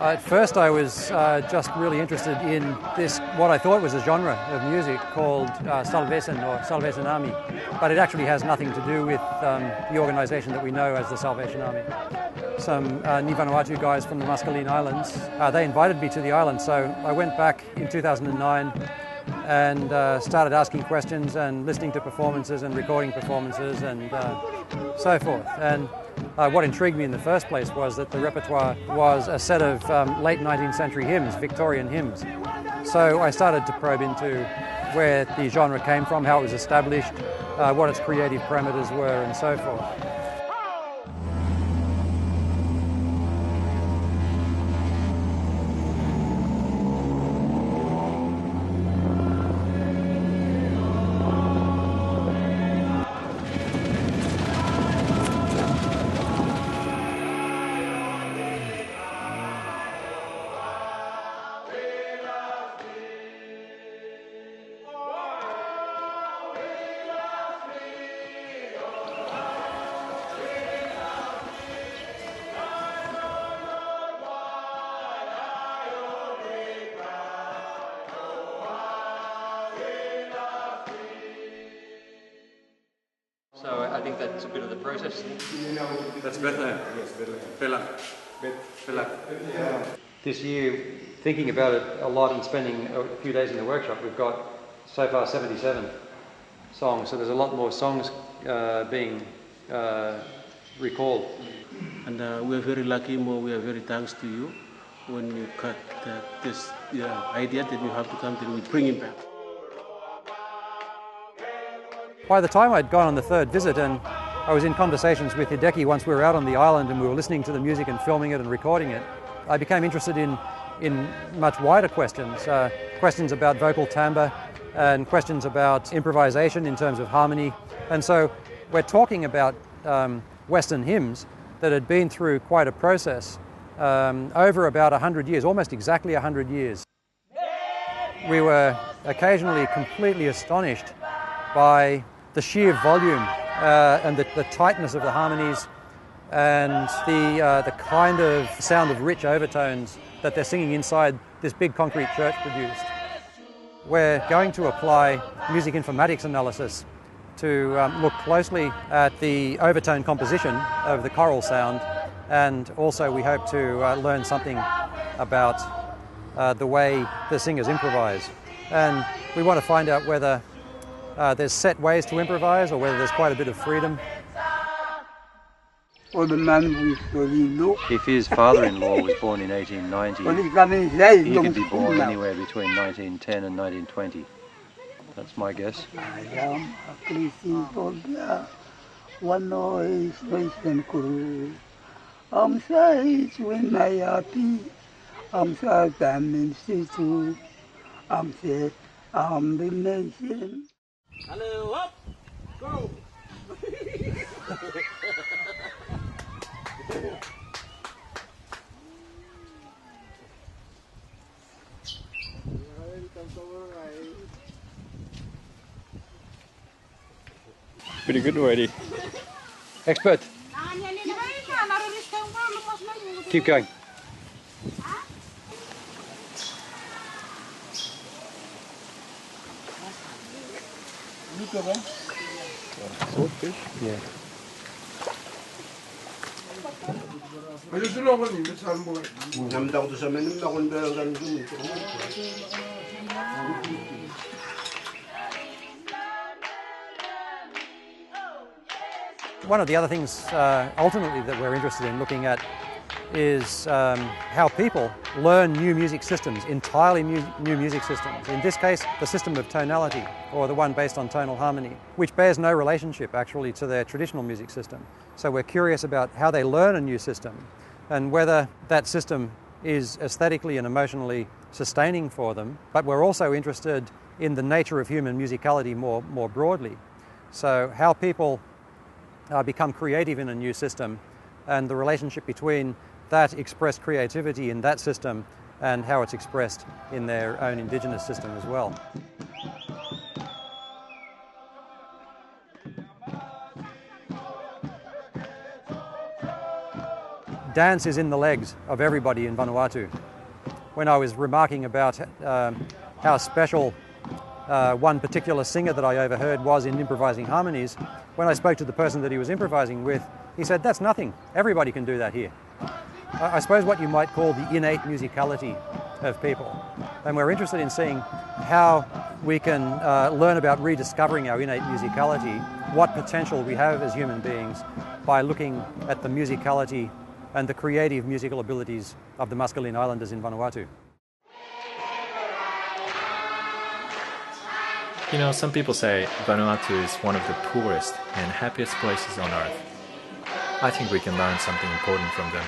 At first I was just really interested in this, what I thought was a genre of music called Salvesen or Salvesen Army, but it actually has nothing to do with the organisation that we know as the Salvation Army. Some Vanuatu guys from the Maskelyne Islands, they invited me to the island, so I went back in 2009 and started asking questions and listening to performances and recording performances and so forth. And what intrigued me in the first place was that the repertoire was a set of late 19th century hymns, Victorian hymns. So I started to probe into where the genre came from, how it was established, what its creative parameters were, and so forth. So I think that's a bit of the process. That's Bethlehem. Yes, Bethlehem. Bethlehem. This year, thinking about it a lot and spending a few days in the workshop, we've got so far 77 songs, so there's a lot more songs being recalled. And we're very lucky, Mo, we are very thanks to you when you got this idea that you have to come to, we bring it back. By the time I'd gone on the third visit and I was in conversations with Hideki once we were out on the island and we were listening to the music and filming it and recording it, I became interested in much wider questions, questions about vocal timbre and questions about improvisation in terms of harmony. And so we're talking about Western hymns that had been through quite a process over about 100 years, almost exactly 100 years. We were occasionally completely astonished by the sheer volume and the tightness of the harmonies and the kind of sound of rich overtones that they're singing inside this big concrete church produced. We're going to apply music informatics analysis to look closely at the overtone composition of the choral sound, and also we hope to learn something about the way the singers improvise. And we want to find out whether there's set ways to improvise or whether there's quite a bit of freedom. If his father-in-law was born in 1890, he could be born anywhere between 1910 and 1920. That's my guess. Hello, up, go! Pretty good already. Expert. Keep going. Swordfish? Yeah. One of the other things ultimately that we're interested in looking at is how people learn new music systems, entirely new music systems. In this case, the system of tonality, or the one based on tonal harmony, which bears no relationship actually to their traditional music system. So we're curious about how they learn a new system and whether that system is aesthetically and emotionally sustaining for them. But we're also interested in the nature of human musicality more broadly. So how people become creative in a new system and the relationship between that expressed creativity in that system and how it's expressed in their own indigenous system as well. dance is in the legs of everybody in Vanuatu. When I was remarking about how special one particular singer that I overheard was in improvising harmonies, when I spoke to the person that he was improvising with, he said, "That's nothing. Everybody can do that here." I suppose what you might call the innate musicality of people. And we're interested in seeing how we can learn about rediscovering our innate musicality, what potential we have as human beings by looking at the musicality and the creative musical abilities of the Maskelyne Islanders in Vanuatu. You know, some people say Vanuatu is one of the poorest and happiest places on earth. I think we can learn something important from them.